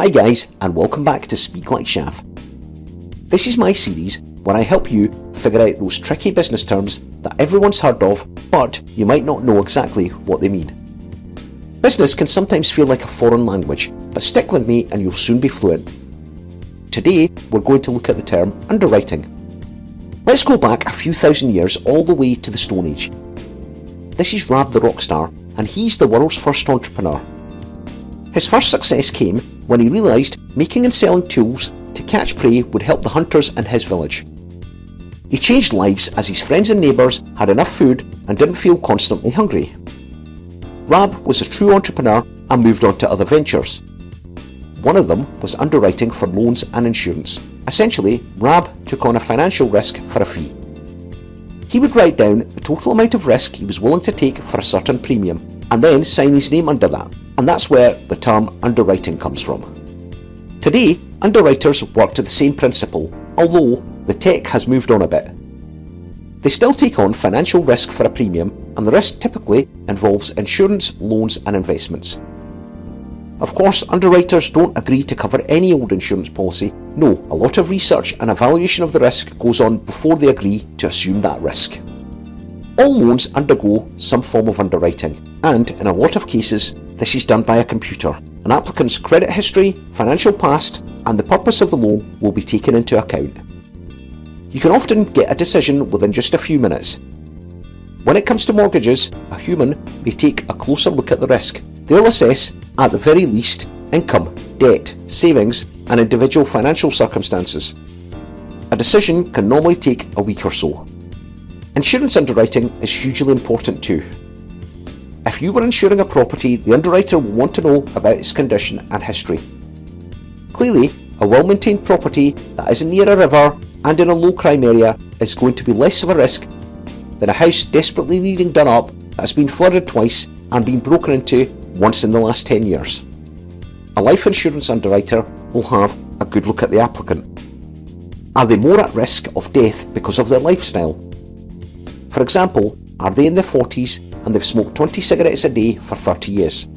Hi guys, and welcome back to Speak Like Shaf. This is my series where I help you figure out those tricky business terms that everyone's heard of, but you might not know exactly what they mean. Business can sometimes feel like a foreign language, but stick with me and you'll soon be fluent. Today, we're going to look at the term underwriting. Let's go back a few thousand years all the way to the Stone Age. This is Rab the rock star, and he's the world's first entrepreneur. His first success came when he realised making and selling tools to catch prey would help the hunters in his village. He changed lives as his friends and neighbours had enough food and didn't feel constantly hungry. Rab was a true entrepreneur and moved on to other ventures. One of them was underwriting for loans and insurance. Essentially, Rab took on a financial risk for a fee. He would write down the total amount of risk he was willing to take for a certain premium and then sign his name under that. And that's where the term underwriting comes from. Today, underwriters work to the same principle, although the tech has moved on a bit. They still take on financial risk for a premium, and the risk typically involves insurance, loans and investments. Of course, underwriters don't agree to cover any old insurance policy. No, a lot of research and evaluation of the risk goes on before they agree to assume that risk. All loans undergo some form of underwriting, and in a lot of cases, this is done by a computer. An applicant's credit history, financial past, and the purpose of the loan will be taken into account. You can often get a decision within just a few minutes. When it comes to mortgages, a human may take a closer look at the risk. They'll assess, at the very least, income, debt, savings, and individual financial circumstances. A decision can normally take a week or so. Insurance underwriting is hugely important too. If you were insuring a property, the underwriter will want to know about its condition and history. Clearly, a well-maintained property that isn't near a river and in a low-crime area is going to be less of a risk than a house desperately needing done up that's been flooded twice and been broken into once in the last 10 years. A life insurance underwriter will have a good look at the applicant. Are they more at risk of death because of their lifestyle? For example, are they in their 40s and they've smoked 20 cigarettes a day for 30 years?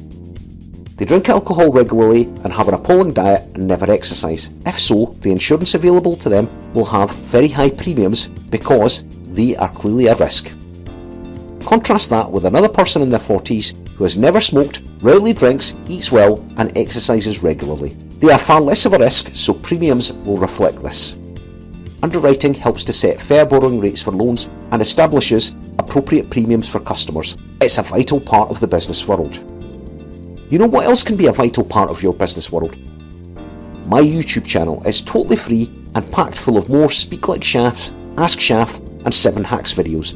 They drink alcohol regularly and have an appalling diet and never exercise. If so, the insurance available to them will have very high premiums because they are clearly at risk. Contrast that with another person in their 40s who has never smoked, rarely drinks, eats well and exercises regularly. They are far less of a risk, so premiums will reflect this. Underwriting helps to set fair borrowing rates for loans and establishes appropriate premiums for customers. It's a vital part of the business world. You know what else can be a vital part of your business world? My YouTube channel is totally free and packed full of more Speak Like Shaf, Ask Shaf and 7 Hacks videos.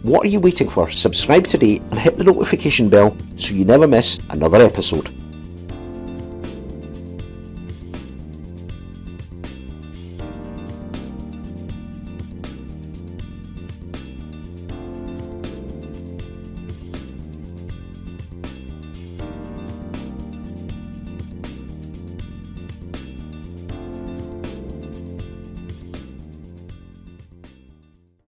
What are you waiting for? Subscribe today and hit the notification bell so you never miss another episode.